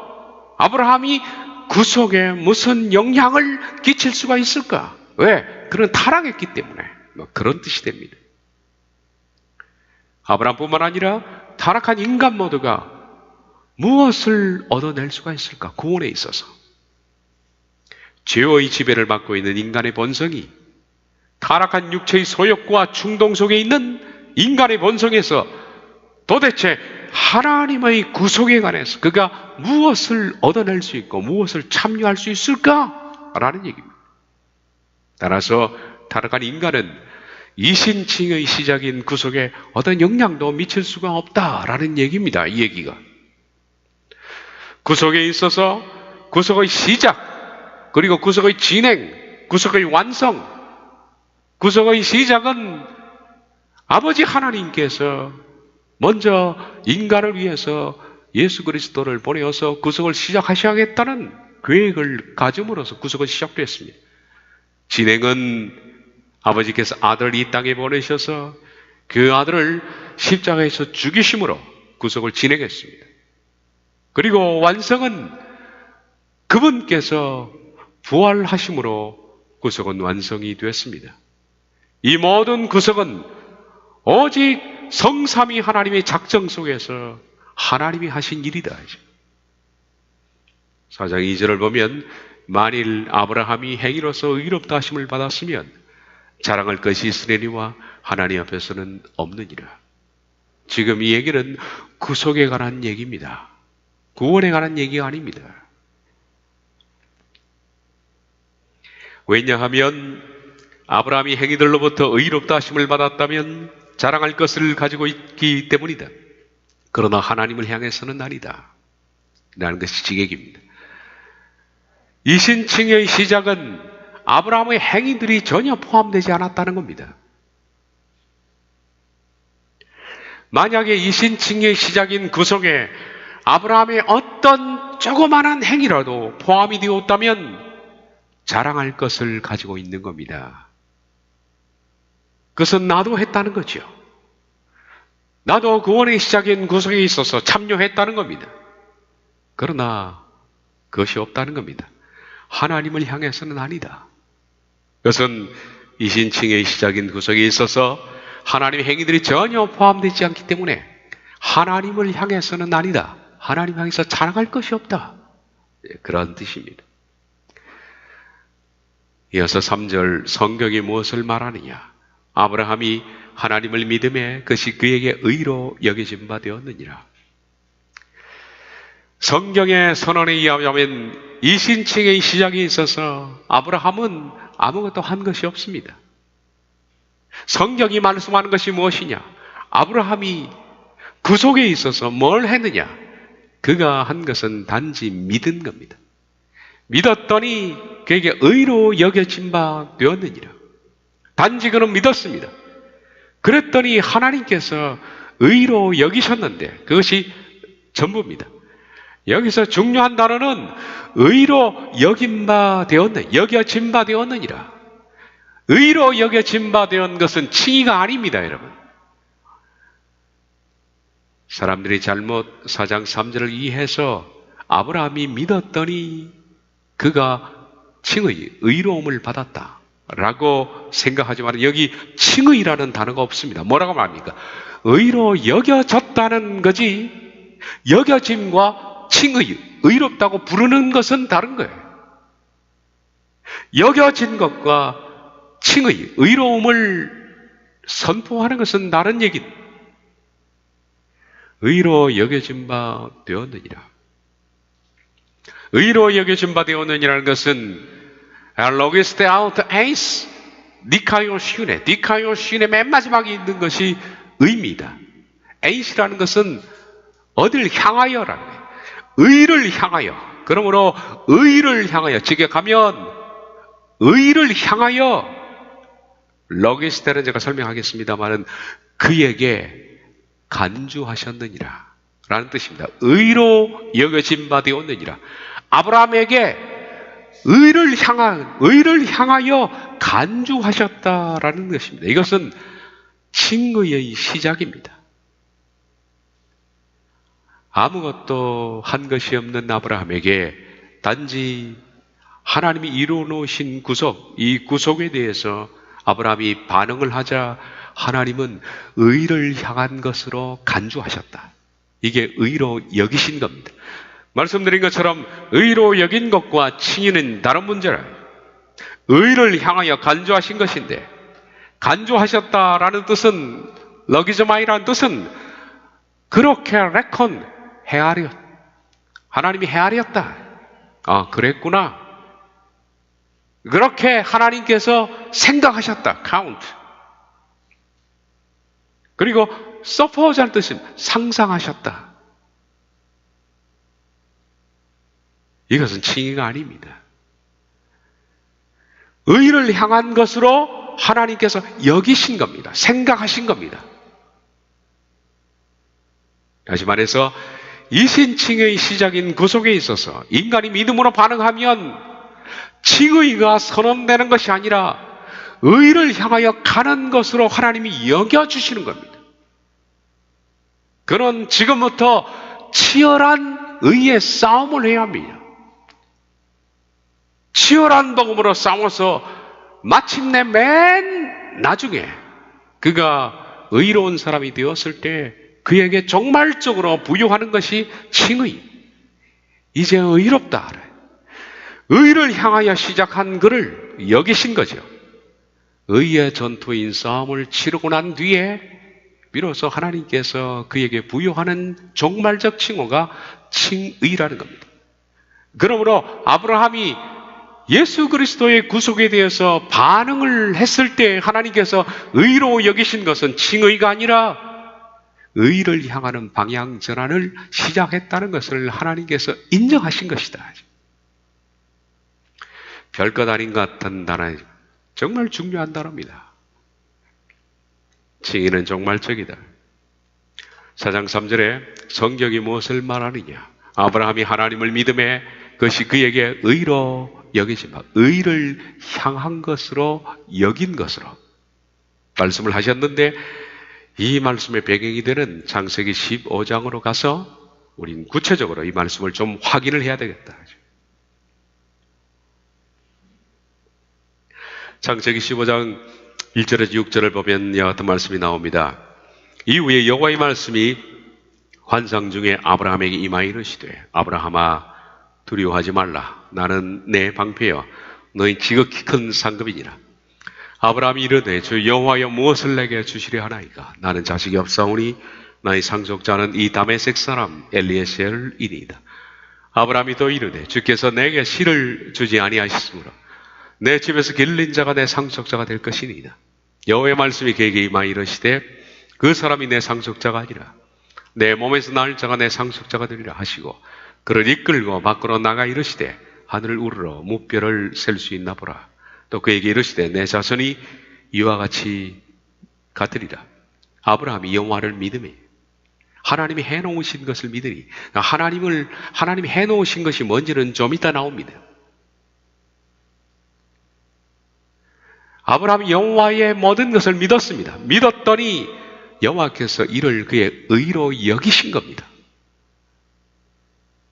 아브라함이 구속에 무슨 영향을 끼칠 수가 있을까? 왜? 그는 타락했기 때문에. 그런 뜻이 됩니다. 아브라함뿐만 아니라 타락한 인간 모두가 무엇을 얻어낼 수가 있을까? 구원에 있어서. 죄의 지배를 받고 있는 인간의 본성이 타락한 육체의 소욕과 충동 속에 있는 인간의 본성에서 도대체 하나님의 구속에 관해서 그가 무엇을 얻어낼 수 있고 무엇을 참여할 수 있을까라는 얘기입니다. 따라서 타락한 인간은 이신칭의 시작인 구속에 어떤 영향도 미칠 수가 없다라는 얘기입니다. 이 얘기가. 구속에 있어서 구속의 시작, 그리고 구속의 진행, 구속의 완성, 구속의 시작은 아버지 하나님께서 먼저 인간을 위해서 예수 그리스도를 보내어서 구속을 시작하셔야겠다는 계획을 가짐으로써 구속은 시작됐습니다. 진행은 아버지께서 아들을 이 땅에 보내셔서 그 아들을 십자가에서 죽이심으로 구속을 진행했습니다. 그리고 완성은 그분께서 부활하심으로 구속은 완성이 되었습니다. 이 모든 구속은 오직 성삼위 하나님의 작정 속에서 하나님이 하신 일이다. 4장 2절을 보면 만일 아브라함이 행위로서 의롭다 하심을 받았으면 자랑할 것이 있으려니와 하나님 앞에서는 없느니라. 지금 이 얘기는 구속에 관한 얘기입니다. 구원에 관한 얘기가 아닙니다. 왜냐하면 아브라함이 행위들로부터 의롭다 하심을 받았다면 자랑할 것을 가지고 있기 때문이다. 그러나 하나님을 향해서는 아니다. 라는 것이 지객입니다. 이신칭의 시작은 아브라함의 행위들이 전혀 포함되지 않았다는 겁니다. 만약에 이신칭의 시작인 구속에 아브라함의 어떤 조그마한 행위라도 포함이 되었다면 자랑할 것을 가지고 있는 겁니다. 그것은 나도 했다는 거죠. 나도 구원의 시작인 구속에 있어서 참여했다는 겁니다. 그러나 그것이 없다는 겁니다. 하나님을 향해서는 아니다. 그것은 이신칭의 시작인 구속에 있어서 하나님의 행위들이 전혀 포함되지 않기 때문에 하나님을 향해서는 아니다. 하나님 향해서 자랑할 것이 없다. 그런 뜻입니다. 이어서 3절 성경이 무엇을 말하느냐? 아브라함이 하나님을 믿음에 그것이 그에게 의로 여겨진 바 되었느니라. 성경의 선언에 의하면 이신칭의 시작에 있어서 아브라함은 아무것도 한 것이 없습니다. 성경이 말씀하는 것이 무엇이냐? 아브라함이 구속에 있어서 뭘 했느냐? 그가 한 것은 단지 믿은 겁니다. 믿었더니 그에게 의로 여겨진 바 되었느니라. 단지 그는 믿었습니다. 그랬더니 하나님께서 의로 여기셨는데 그것이 전부입니다. 여기서 중요한 단어는 의로 여긴 바 되었느니라. 여겨진 바 되었느니라. 의로 여겨진 바 되었는 것은 칭의가 아닙니다, 여러분. 사람들이 잘못 4장 3절을 이해해서 아브라함이 믿었더니 그가 칭의, 의로움을 받았다 라고 생각하지만 여기 칭의라는 단어가 없습니다. 뭐라고 말합니까? 의로 여겨졌다는 거지 여겨짐과 칭의, 의롭다고 부르는 것은 다른 거예요. 여겨진 것과 칭의, 의로움을 선포하는 것은 다른 얘기입니다. 의로 여겨진 바 되었느니라. 의로 여겨진 바 되었느니라는 것은 로게스테 아우트 에이스 니카요슈네, 니카요슈네 맨 마지막에 있는 것이 의미이다. 에이스라는 것은 어딜 향하여라는 거예요. 의를 향하여. 그러므로 의를 향하여 직역하면 의를 향하여 로게스테는 제가 설명하겠습니다만은 그에게 간주하셨느니라 라는 뜻입니다. 의로 여겨진 바 되었느니라. 아브라함에게 의를 향하여 간주하셨다라는 것입니다. 이것은 칭의의 시작입니다. 아무것도 한 것이 없는 아브라함에게 단지 하나님이 이루어 놓으신 구속, 이 구속에 대해서 아브라함이 반응을 하자 하나님은 의를 향한 것으로 간주하셨다. 이게 의로 여기신 겁니다. 말씀드린 것처럼 의로 여긴 것과 칭의는 다른 문제라. 의를 향하여 간주하신 것인데 간주하셨다라는 뜻은 러기즈마이라는 뜻은 그렇게 레콘 헤아려 하나님이 헤아렸다. 아 그랬구나. 그렇게 하나님께서 생각하셨다. 카운트. 그리고 서포즈한 뜻은 상상하셨다. 이것은 칭의가 아닙니다. 의를 향한 것으로 하나님께서 여기신 겁니다. 생각하신 겁니다. 다시 말해서 이신칭의 시작인 구속에 있어서 인간이 믿음으로 반응하면 칭의가 선언되는 것이 아니라 의를 향하여 가는 것으로 하나님이 여겨주시는 겁니다. 그는 지금부터 치열한 의의 싸움을 해야 합니다. 치열한 복음으로 싸워서 마침내 맨 나중에 그가 의로운 사람이 되었을 때 그에게 정말적으로 부여하는 것이 칭의. 이제 의롭다. 의를 향하여 시작한 그를 여기신 거죠. 의의 전투인 싸움을 치르고 난 뒤에 비로소 하나님께서 그에게 부여하는 종말적 칭호가 칭의라는 겁니다. 그러므로 아브라함이 예수 그리스도의 구속에 대해서 반응을 했을 때 하나님께서 의로 여기신 것은 칭의가 아니라 의를 향하는 방향 전환을 시작했다는 것을 하나님께서 인정하신 것이다. 별것 아닌 것 같은 단어, 정말 중요한 단어입니다. 칭의는 종말적이다. 4장 3절에 성경이 무엇을 말하느냐? 아브라함이 하나님을 믿음에 그것이 그에게 의로 여기지 마. 의를 향한 것으로 여긴 것으로 말씀을 하셨는데 이 말씀의 배경이 되는 창세기 15장으로 가서 우린 구체적으로 이 말씀을 좀 확인을 해야 되겠다. 창세기 15장 1절에서 6절을 보면 이와 같은 말씀이 나옵니다. 이후에 여호와의 말씀이 환상 중에 아브라함에게 임하여 이르시되 아브라함아 두려워하지 말라. 나는 내 방패여 너희 지극히 큰 상급이니라. 아브라함이 이르되 주 여호와여 무엇을 내게 주시려 하나이까? 나는 자식이 없사오니 나의 상속자는 이 다메섹 사람 엘리에셀이니이다. 아브라함이 또 이르되 주께서 내게 실을 주지 아니하셨으므로 내 집에서 길린 자가 내 상속자가 될 것이니이다. 여호와의 말씀이 그에게 임하여 이르시되 그 사람이 내 상속자가 아니라 내 몸에서 날 자가 내 상속자가 되리라 하시고 그를 이끌고 밖으로 나가 이르시되 하늘을 우러러 무뼈를 셀 수 있나 보라. 또 그에게 이르시되 내 자손이 이와 같이 같으리라. 아브라함이 여호와를 믿음에 하나님이 해놓으신 것을 믿으니 하나님이 해놓으신 것이 뭔지는 좀 이따 나옵니다. 아브라함이 여호와의 모든 것을 믿었습니다. 믿었더니 여호와께서 이를 그의 의로 여기신 겁니다.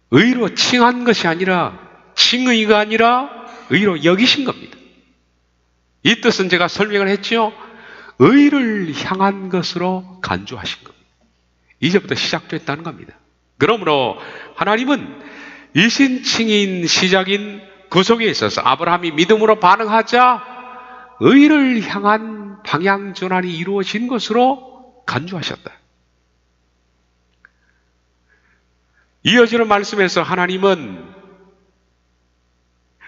의로 칭한 것이 아니라 칭의가 아니라 의로 여기신 겁니다. 이 뜻은 제가 설명을 했죠. 의를 향한 것으로 간주하신 겁니다. 이제부터 시작됐다는 겁니다. 그러므로 하나님은 일신칭인 시작인 구속에 있어서 아브라함이 믿음으로 반응하자 의를 향한 방향 전환이 이루어진 것으로 간주하셨다. 이어지는 말씀에서 하나님은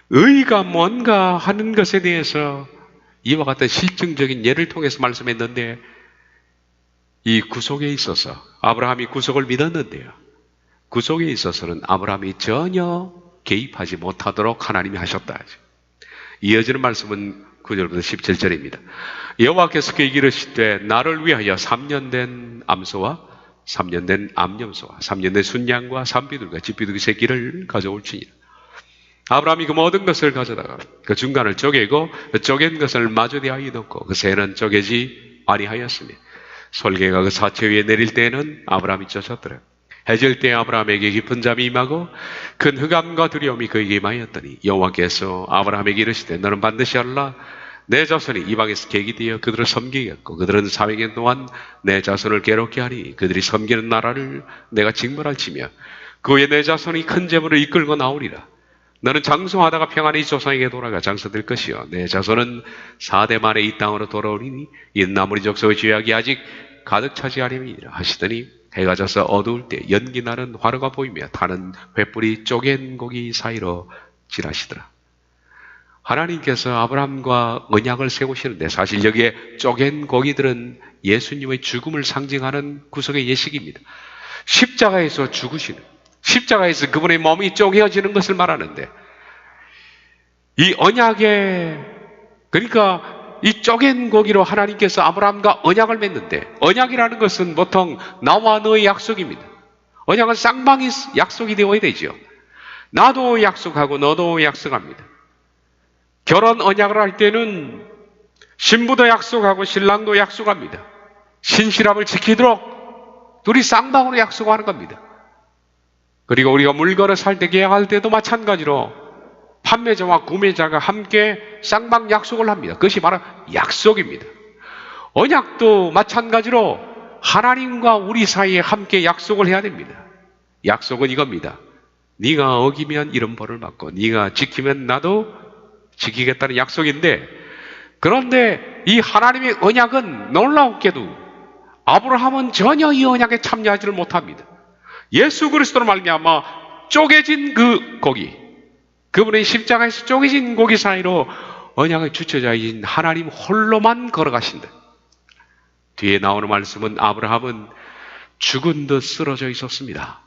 의가 뭔가 하는 것에 대해서 이와 같은 실증적인 예를 통해서 말씀했는데 이 구속에 있어서 아브라함이 구속을 믿었는데요. 구속에 있어서는 아브라함이 전혀 개입하지 못하도록 하나님이 하셨다. 이어지는 말씀은 9절부터 17절입니다. 여호와께서 그에게 이르시되 나를 위하여 3년 된 암소와 3년 된 암염소와 3년 된 순양과 산비둘과 집비둘기 새끼를 가져올지니라. 아브라함이 그 모든 것을 가져다가 그 중간을 쪼개고 그 쪼갠 것을 마주 대하여 넣고 그 새는 쪼개지 아니하였으며 솔개가 그 사체 위에 내릴 때에는 아브라함이 쫓았더라. 해질 때 아브라함에게 깊은 잠이 임하고 큰 흑암과 두려움이 그에게 임하였더니 여호와께서 아브라함에게 이르시되 너는 반드시 알라. 내 자손이 이방에서 객이 되어 그들을 섬기겠고 그들은 400년 동안 내 자손을 괴롭게 하니 그들이 섬기는 나라를 내가 징벌할지며 그 후에 내 자손이 큰 재물을 이끌고 나오리라. 너는 장성하다가 평안히 조상에게 돌아가 장사될 것이요 내 자손은 4대 만에 이 땅으로 돌아오리니 이는 나무리 족속의 죄악이 아직 가득 차지하림이니라 하시더니 해가 져서 어두울 때 연기 나는 화로가 보이며 타는 횃불이 쪼갠 고기 사이로 지나시더라. 하나님께서 아브라함과 언약을 세우시는데 사실 여기에 쪼갠 고기들은 예수님의 죽음을 상징하는 구속의 예식입니다. 십자가에서 죽으시는, 십자가에서 그분의 몸이 쪼개어지는 것을 말하는데 이 언약에, 그러니까 이 쪼갠 고기로 하나님께서 아브라함과 언약을 맺는데 언약이라는 것은 보통 나와 너의 약속입니다. 언약은 쌍방이 약속이 되어야 되죠. 나도 약속하고 너도 약속합니다. 결혼 언약을 할 때는 신부도 약속하고 신랑도 약속합니다. 신실함을 지키도록 둘이 쌍방으로 약속하는 겁니다. 그리고 우리가 물건을 살 때 계약할 때도 마찬가지로 판매자와 구매자가 함께 쌍방 약속을 합니다. 그것이 바로 약속입니다. 언약도 마찬가지로 하나님과 우리 사이에 함께 약속을 해야 됩니다. 약속은 이겁니다. 네가 어기면 이런 벌을 받고 네가 지키면 나도 지키겠다는 약속인데, 그런데 이 하나님의 언약은 놀라웠게도 아브라함은 전혀 이 언약에 참여하지를 못합니다. 예수 그리스도로 말미암아 쪼개진 그 고기, 그분의 십자가에서 쪼개진 고기 사이로 언약의 주체자인 하나님 홀로만 걸어가신다. 뒤에 나오는 말씀은 아브라함은 죽은 듯 쓰러져 있었습니다.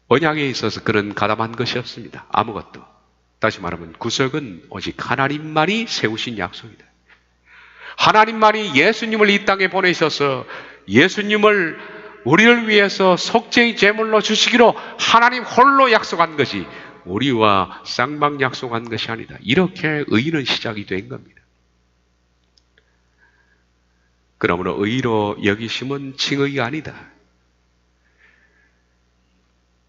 언약에 있어서 그는 가담한 것이 없습니다. 아무것도. 다시 말하면 구속은 오직 하나님만이 세우신 약속이다. 하나님만이 예수님을 이 땅에 보내셔서 예수님을 우리를 위해서 속죄의 제물로 주시기로 하나님 홀로 약속한 것이 우리와 쌍방 약속한 것이 아니다. 이렇게 의는 시작이 된 겁니다. 그러므로 의로 여기심은 칭의가 아니다.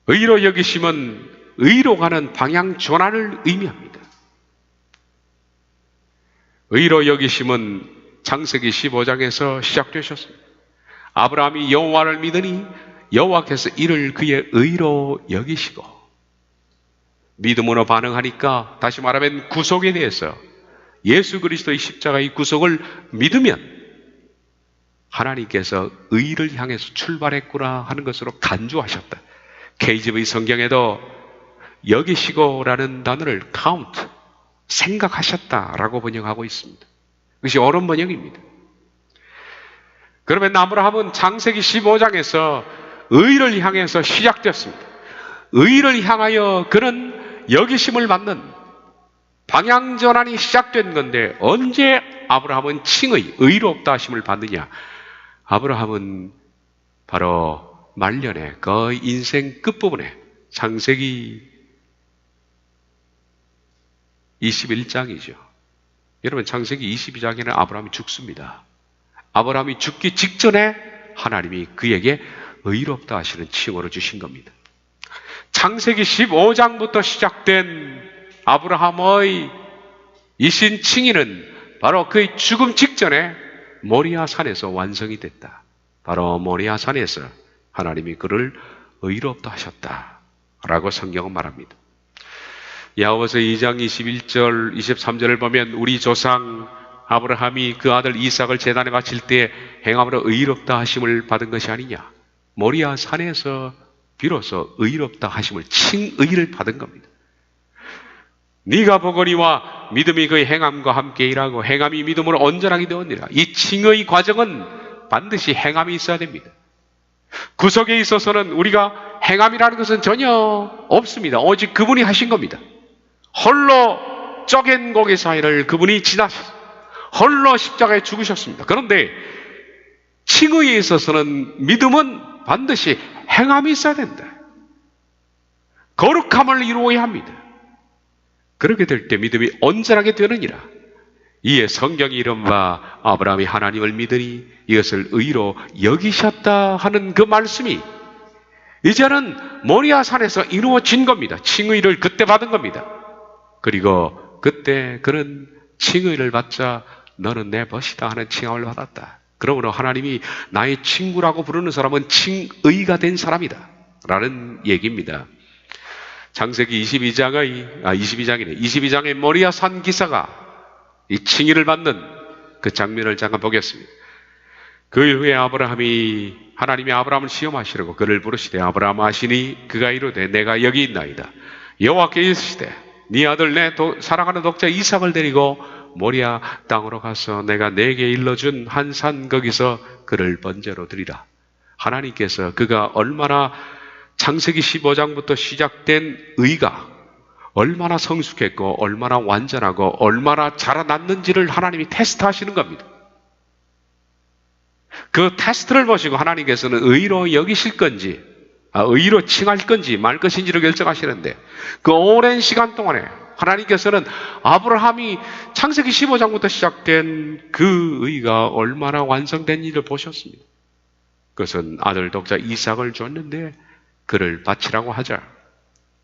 의로 여기심은 의로 가는 방향 전환을 의미합니다. 의로 여기심은 창세기 15장에서 시작되셨습니다. 아브라함이 여호와를 믿으니 여호와께서 이를 그의 의로 여기시고 믿음으로 반응하니까, 다시 말하면 구속에 대해서 예수 그리스도의 십자가의 구속을 믿으면 하나님께서 의를 향해서 출발했구나 하는 것으로 간주하셨다. KJV 성경에도 여기시고라는 단어를 count, 생각하셨다라고 번역하고 있습니다. 그것이 옳은 번역입니다. 그러면 아브라함은 창세기 15장에서 의를 향해서 시작되었습니다. 의를 향하여 그는 여기심을 받는 방향전환이 시작된 건데, 언제 아브라함은 칭의, 의롭다 하심을 받느냐? 아브라함은 바로 말년에, 거의 인생 끝부분에, 창세기 21장이죠. 여러분, 창세기 22장에는 아브라함이 죽습니다. 아브라함이 죽기 직전에 하나님이 그에게 의롭다 하시는 칭호를 주신 겁니다. 창세기 15장부터 시작된 아브라함의 이신 칭의는 바로 그의 죽음 직전에 모리아 산에서 완성이 됐다. 바로 모리아 산에서 하나님이 그를 의롭다 하셨다라고 성경은 말합니다. 야고보서 2장 21절 23절을 보면 우리 조상 아브라함이 그 아들 이삭을 제단에 바칠 때 행함으로 의롭다 하심을 받은 것이 아니냐. 모리아 산에서 비로소 의롭다 하심을, 칭의를 받은 겁니다. 네가 보거니와 믿음이 그의 행함과 함께 일하고 행함이 믿음으로 온전하게 되었느니라. 이 칭의 과정은 반드시 행함이 있어야 됩니다. 구속에 있어서는 우리가 행함이라는 것은 전혀 없습니다. 오직 그분이 하신 겁니다. 홀로 쪼갠 고기 사이를 그분이 지나셨습니다. 홀로 십자가에 죽으셨습니다. 그런데 칭의에 있어서는 믿음은 반드시 행함이 있어야 된다. 거룩함을 이루어야 합니다. 그렇게 될 때 믿음이 온전하게 되느니라. 이에 성경이 이른바 아브라함이 하나님을 믿으니 이것을 의로 여기셨다 하는 그 말씀이 이제는 모리아 산에서 이루어진 겁니다. 칭의를 그때 받은 겁니다. 그리고 그때 그는 칭의를 받자 너는 내 벗이다 하는 칭함을 받았다. 그러므로 하나님이 나의 친구라고 부르는 사람은 칭의가 된 사람이다 라는 얘기입니다. 창세기 22장의 모리아 산 기사가 이 칭의를 받는 그 장면을 잠깐 보겠습니다. 그 후에 하나님이 아브라함을 시험하시려고 그를 부르시되 아브라함 하시니 그가 이르되 내가 여기 있나이다. 여호와께 이르시되 네 아들 내 사랑하는 독자 이삭을 데리고 모리아 땅으로 가서 내가 내게 일러준 한 산 거기서 그를 번제로 드리라. 하나님께서 그가 얼마나 창세기 15장부터 시작된 의가 얼마나 성숙했고 얼마나 완전하고 얼마나 자라났는지를 하나님이 테스트하시는 겁니다. 그 테스트를 보시고 하나님께서는 의로 여기실 건지 의로 칭할 건지 말 것인지를 결정하시는데, 그 오랜 시간 동안에 하나님께서는 아브라함이 창세기 15장부터 시작된 그 의가 얼마나 완성된 일을 보셨습니다. 그것은 아들 독자 이삭을 줬는데 그를 바치라고 하자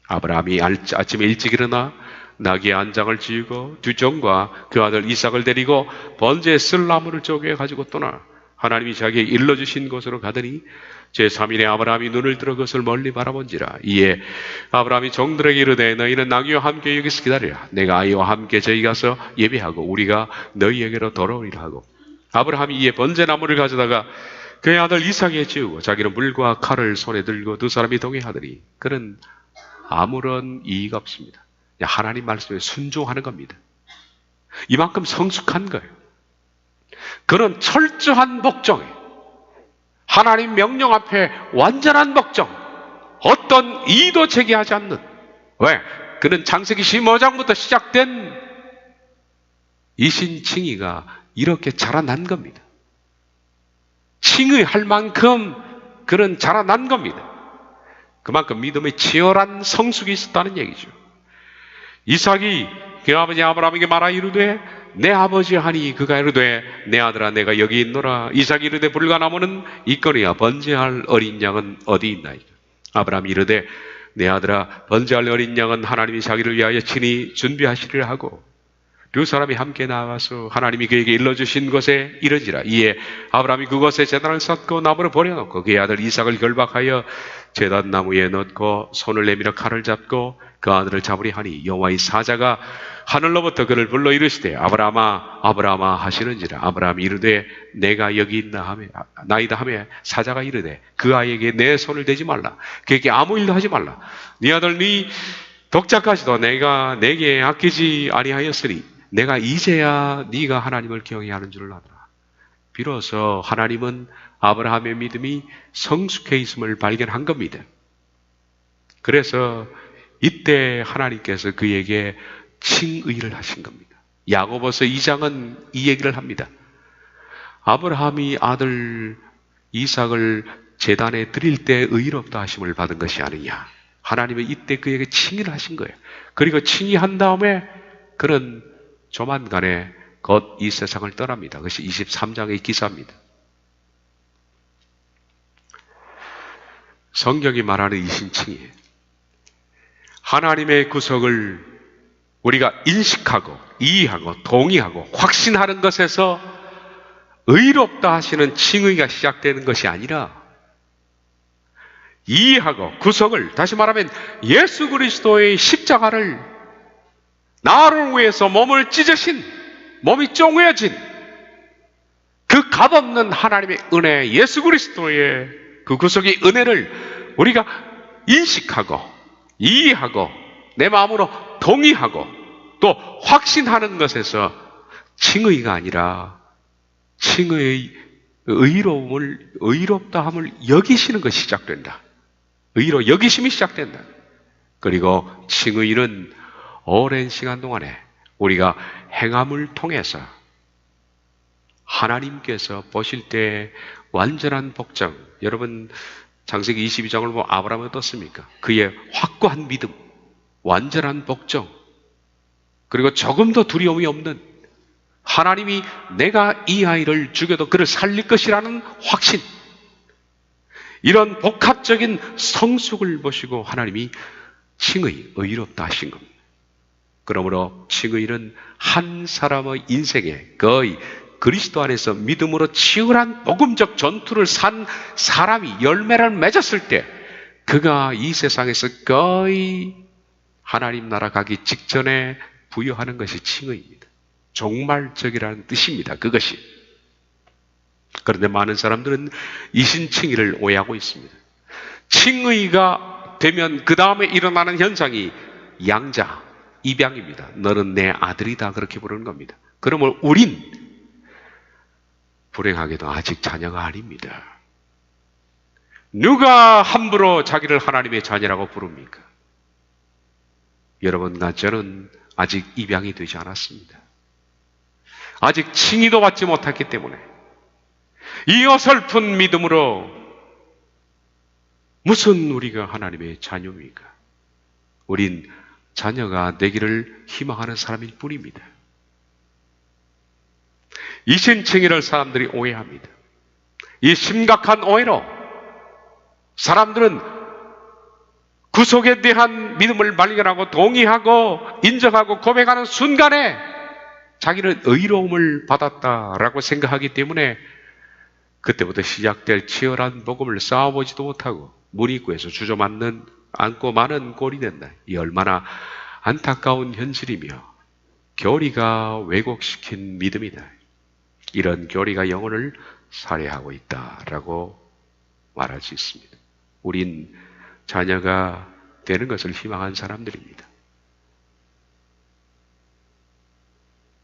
아브라함이 아침에 일찍 일어나 나귀의 안장을 지우고 두 종과 그 아들 이삭을 데리고 번제에 쓸 나무를 쪼개 가지고 떠나 하나님이 자기에게 일러주신 곳으로 가더니 제3일에 아브라함이 눈을 들어 그것을 멀리 바라본지라. 이에 아브라함이 종들에게 이르되 너희는 나귀와 함께 여기서 기다리라. 내가 아이와 함께 저희 가서 예배하고 우리가 너희에게로 돌아오리라 하고, 아브라함이 이에 번제나무를 가져다가 그의 아들 이삭에 지우고 자기는 물과 칼을 손에 들고 두 사람이 동행하더니 그는 아무런 이의가 없습니다. 하나님 말씀에 순종하는 겁니다. 이만큼 성숙한 거예요. 그는 철저한 복종에, 하나님 명령 앞에 완전한 복종, 어떤 이의도 제기하지 않는. 왜? 그는 창세기 15장부터 시작된 이신칭의가 이렇게 자라난 겁니다. 칭의할 만큼 그는 자라난 겁니다. 그만큼 믿음의 치열한 성숙이 있었다는 얘기죠. 이삭이 그 아버지 아브라함에게 말하 이르되 내 아버지 하니 그가 이르되 내 아들아 내가 여기 있노라. 이삭이 이르되 불가나무는 있거니와 번제할 어린 양은 어디 있나이까. 아브라함이 이르되 내 아들아 번제할 어린 양은 하나님이 자기를 위하여 친히 준비하시리라 하고, 두 사람이 함께 나아가서 하나님이 그에게 일러주신 곳에 이르지라. 이에 아브라함이 그곳에 제단을 쌓고 나무를 버려놓고 그의 아들 이삭을 결박하여 제단 나무에 넣고 손을 내밀어 칼을 잡고 그 아들을 잡으려 하니 여호와의 사자가 하늘로부터 그를 불러 이르시되 아브라함아 아브라함아 하시는지라. 아브라함이 이르되 내가 여기 있나 하며 나이다 하며 사자가 이르되 그 아이에게 내 손을 대지 말라. 그에게 아무 일도 하지 말라. 네 아들 네 독자까지도 내가 내게 아끼지 아니하였으니 내가 이제야 네가 하나님을 경외 하는 줄을 아노라. 비로소 하나님은 아브라함의 믿음이 성숙해 있음을 발견한 겁니다. 그래서 이때 하나님께서 그에게 칭의를 하신 겁니다. 야고보서 2장은 이 얘기를 합니다. 아브라함이 아들 이삭을 제단에 드릴 때 의롭다 하심을 받은 것이 아니냐. 하나님은 이때 그에게 칭의를 하신 거예요. 그리고 칭의한 다음에 그는 조만간에 곧 이 세상을 떠납니다. 그것이 23장의 기사입니다. 성경이 말하는 이 신칭이에요. 하나님의 구속을 우리가 인식하고 이해하고 동의하고 확신하는 것에서 의롭다 하시는 칭의가 시작되는 것이 아니라 이해하고 구속을, 다시 말하면 예수 그리스도의 십자가를 나를 위해서 몸을 찢으신, 몸이 쪼개어진 그 값없는 하나님의 은혜, 예수 그리스도의 그 구속의 은혜를 우리가 인식하고 이해하고 내 마음으로 동의하고 또 확신하는 것에서 칭의가 아니라 칭의의 의롭다함을 여기시는 것이 시작된다. 의로 여기심이 시작된다. 그리고 칭의는 오랜 시간 동안에 우리가 행함을 통해서 하나님께서 보실 때 완전한 복종, 여러분 창세기 22장을 보면 아브라함은 어떻습니까? 그의 확고한 믿음, 완전한 복종, 그리고 조금도 두려움이 없는, 하나님이 내가 이 아이를 죽여도 그를 살릴 것이라는 확신, 이런 복합적인 성숙을 보시고 하나님이 칭의, 의롭다 하신 겁니다. 그러므로 칭의는 한 사람의 인생에 거의 그리스도 안에서 믿음으로 치열한 복음적 전투를 산 사람이 열매를 맺었을 때 그가 이 세상에서 거의 하나님 나라 가기 직전에 부여하는 것이 칭의입니다. 종말적이라는 뜻입니다. 그것이. 그런데 많은 사람들은 이신칭의를 오해하고 있습니다. 칭의가 되면 그 다음에 일어나는 현상이 양자, 입양입니다. 너는 내 아들이다, 그렇게 부르는 겁니다. 그러면 우린 불행하게도 아직 자녀가 아닙니다. 누가 함부로 자기를 하나님의 자녀라고 부릅니까? 여러분과 저는 아직 입양이 되지 않았습니다. 아직 칭의도 받지 못했기 때문에 이 어설픈 믿음으로 무슨 우리가 하나님의 자녀입니까? 우린 자녀가 되기를 희망하는 사람일 뿐입니다. 이신칭의를 사람들이 오해합니다. 이 심각한 오해로 사람들은 구속에 대한 믿음을 발견하고 동의하고 인정하고 고백하는 순간에 자기는 의로움을 받았다라고 생각하기 때문에 그때부터 시작될 치열한 복음을 쌓아보지도 못하고 문입구에서 주저맞는 안고 마는 꼴이 된다. 이 얼마나 안타까운 현실이며 교리가 왜곡시킨 믿음이다. 이런 교리가 영혼을 살해하고 있다라고 말할 수 있습니다. 우린 자녀가 되는 것을 희망한 사람들입니다.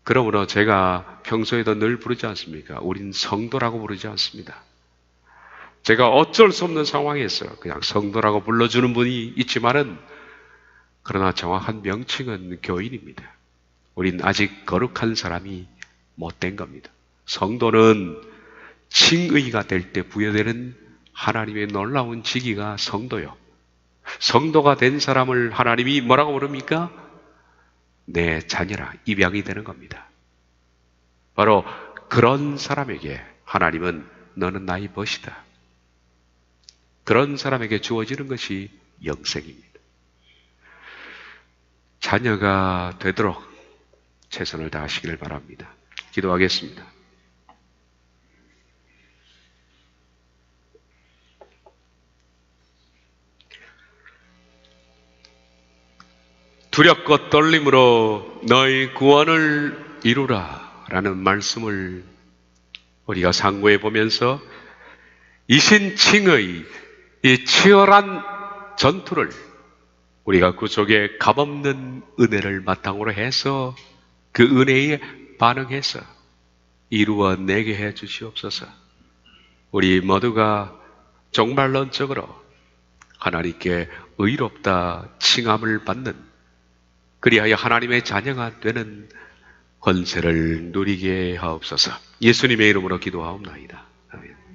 그러므로 제가 평소에도 늘 부르지 않습니까? 우린 성도라고 부르지 않습니다. 제가 어쩔 수 없는 상황에서 그냥 성도라고 불러주는 분이 있지만은 그러나 정확한 명칭은 교인입니다. 우린 아직 거룩한 사람이 못된 겁니다. 성도는 칭의가 될 때 부여되는 하나님의 놀라운 직위가 성도요. 성도가 된 사람을 하나님이 뭐라고 부릅니까? 내 자녀라, 입양이 되는 겁니다. 바로 그런 사람에게 하나님은 너는 나의 벗이다. 그런 사람에게 주어지는 것이 영생입니다. 자녀가 되도록 최선을 다하시기를 바랍니다. 기도하겠습니다. 두렵고 떨림으로 너희 구원을 이루라 라는 말씀을 우리가 상고해 보면서 이신칭의 이 치열한 전투를 우리가 그 속에 값없는 은혜를 바탕으로 해서 그 은혜에 반응해서 이루어내게 해 주시옵소서. 우리 모두가 종말론적으로 하나님께 의롭다 칭함을 받는, 그리하여 하나님의 자녀가 되는 권세를 누리게 하옵소서. 예수님의 이름으로 기도하옵나이다. 아멘.